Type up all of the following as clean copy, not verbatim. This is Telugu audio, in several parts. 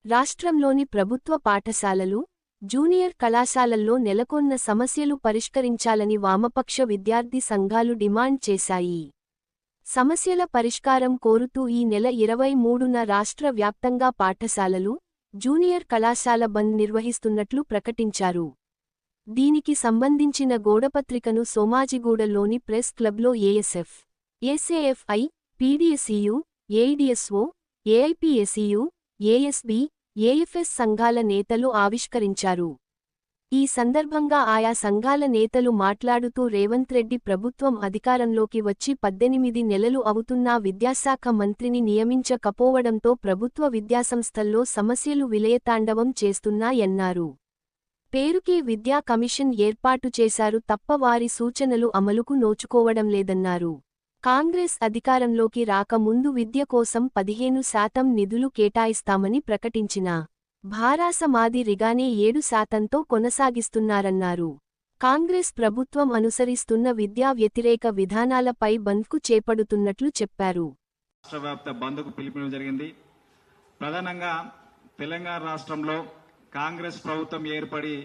రాష్ట్రంలోని ప్రభుత్వ పాఠశాలలు, జూనియర్ కళాశాలల్లో నెలకొన్న సమస్యలు పరిష్కరించాలని వామపక్ష విద్యార్థి సంఘాలు డిమాండ్ చేశాయి. సమస్యల పరిష్కారం కోరుతూ ఈ నెల 23న రాష్ట్ర వ్యాప్తంగా పాఠశాలలు, జూనియర్ కళాశాల బంద్ నిర్వహిస్తున్నట్లు ప్రకటించారు. దీనికి సంబంధించిన గోడపత్రికను సోమాజిగూడలోని ప్రెస్ క్లబ్లో ఏఎస్ఎఫ్, ఏసేఎఫ్ఐ, పీడీఎస్ఈయు, ఏఐడిఎస్ఓ, ఏఐపీఎస్ఈయు, ఏఎస్బీ, ఏఎఫ్ఎస్ సంఘాల నేతలు ఆవిష్కరించారు. ఈ సందర్భంగా ఆయా సంఘాల నేతలు మాట్లాడుతూ రేవంత్ రెడ్డి ప్రభుత్వం అధికారంలోకి వచ్చి 18 నెలలు అవుతున్నా విద్యాశాఖ మంత్రిని నియమించకపోవడంతో ప్రభుత్వ విద్యాసంస్థల్లో సమస్యలు విలయతాండవం చేస్తున్నాయన్నారు. పేరుకే విద్యా కమిషన్ ఏర్పాటు చేశారు తప్ప వారి సూచనలు అమలుకు నోచుకోవడం లేదన్నారు. కాంగ్రెస్ అధికారంలోకి రాకముందు విద్య కోసం 15% నిధులు కేటాయిస్తామని ప్రకటించినా భారాస మాదిరిగానే 7%తో కొనసాగిస్తున్నారన్నారు. కాంగ్రెస్ ప్రభుత్వం అనుసరిస్తున్న విద్యా వ్యతిరేక విధానాలపై బంద్కు చేపడుతున్నట్లు చెప్పారు. రాష్ట్రవ్యాప్త బంద్కు పిలుపునివ్వడం జరిగింది. ప్రధానంగా తెలంగాణ రాష్ట్రంలో కాంగ్రెస్ ప్రభుత్వం ఏర్పడి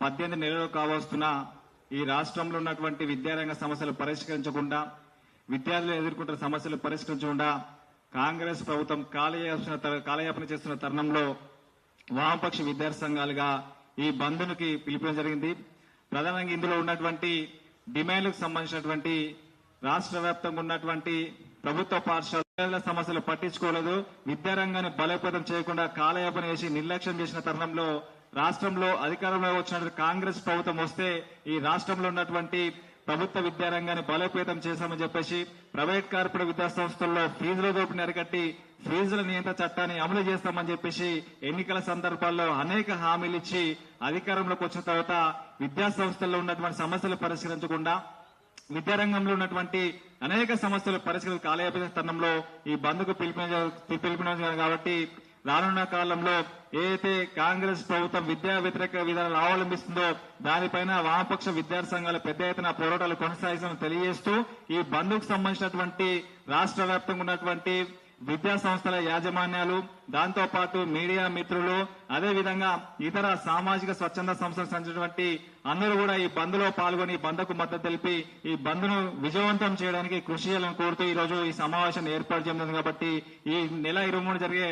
18 నెలలు కావస్తున్న ఈ రాష్ట్రంలో ఉన్నటువంటి విద్యారంగ సమస్యలు పరిష్కరించకుండా, విద్యార్థులు ఎదుర్కొంటున్న సమస్యలు పరిష్కరించకుండా కాంగ్రెస్ ప్రభుత్వం కాలయాపన చేస్తున్న తరుణంలో వామపక్ష విద్యార్థి సంఘాలుగా ఈ బంద్కి పిలుపునివ్వడం జరిగింది. ప్రధానంగా ఇందులో ఉన్నటువంటి డిమాండ్లకు సంబంధించినటువంటి రాష్ట్ర వ్యాప్తంగా ఉన్నటువంటి ప్రభుత్వ పాఠశాలల సమస్యలు పట్టించుకోలేదు, విద్యారంగాన్ని బలోపేతం చేయకుండా కాలయాపన చేసి నిర్లక్ష్యం చేసిన తరుణంలో రాష్ట్రంలో అధికారంలో వచ్చినటువంటి కాంగ్రెస్ ప్రభుత్వం వస్తే ఈ రాష్ట్రంలో ఉన్నటువంటి ప్రభుత్వ విద్యారంగాన్ని బలోపేతం చేశామని చెప్పేసి ప్రైవేట్ కార్పొరేట్ విద్యా సంస్థల్లో ఫీజుల దోపిడీని అరికట్టి ఫీజుల నియంత్రణ చట్టాన్ని అమలు చేస్తామని చెప్పేసి ఎన్నికల సందర్భాల్లో అనేక హామీలు ఇచ్చి అధికారంలోకి వచ్చిన తర్వాత విద్యా సంస్థల్లో ఉన్నటువంటి సమస్యలు పరిష్కరించకుండా విద్యారంగంలో ఉన్నటువంటి అనేక సమస్యలు పరిష్కరించే కాలయాపన తరుణంలో ఈ బంద్కు పిలుపునివ్వడం కాబట్టి రానున్న కాలంలో ఏదైతే కాంగ్రెస్ ప్రభుత్వం విద్యా వ్యతిరేక విధానాలు అవలంబిస్తుందో దానిపైన వామపక్ష విద్యార్థి సంఘాలు పెద్ద ఎత్తున పోరాటాలు కొనసాగిస్తామని తెలియజేస్తూ ఈ బంద్కు సంబంధించినటువంటి రాష్ట్ర వ్యాప్తంగా ఉన్నటువంటి విద్యా సంస్థల యాజమాన్యాలు, దాంతో పాటు మీడియా మిత్రులు, అదేవిధంగా ఇతర సామాజిక స్వచ్ఛంద సంస్థలకు సంబంధించినటువంటి అందరూ కూడా ఈ బంద్లో పాల్గొని బంద్కు మద్దతు తెలిపి ఈ బంద్ను విజయవంతం చేయడానికి కృషి చేయాలని కోరుతూ ఈ రోజు ఈ సమావేశాన్ని ఏర్పాటు చేయడం కాబట్టి ఈ నెల 23 జరిగే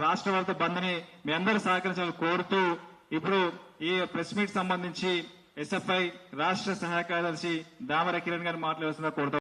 రాష్ట్ర వ్యాప్త బంద్ని మీ అందరూ సహకరించాలని కోరుతూ ఇప్పుడు ఈ ప్రెస్ మీట్ సంబంధించి ఎస్ఎఫ్ఐ రాష్ట్ర సహాయ కార్యదర్శి దామర కిరణ్ గారిని మాట్లాడుతున్నా కోరుతాం.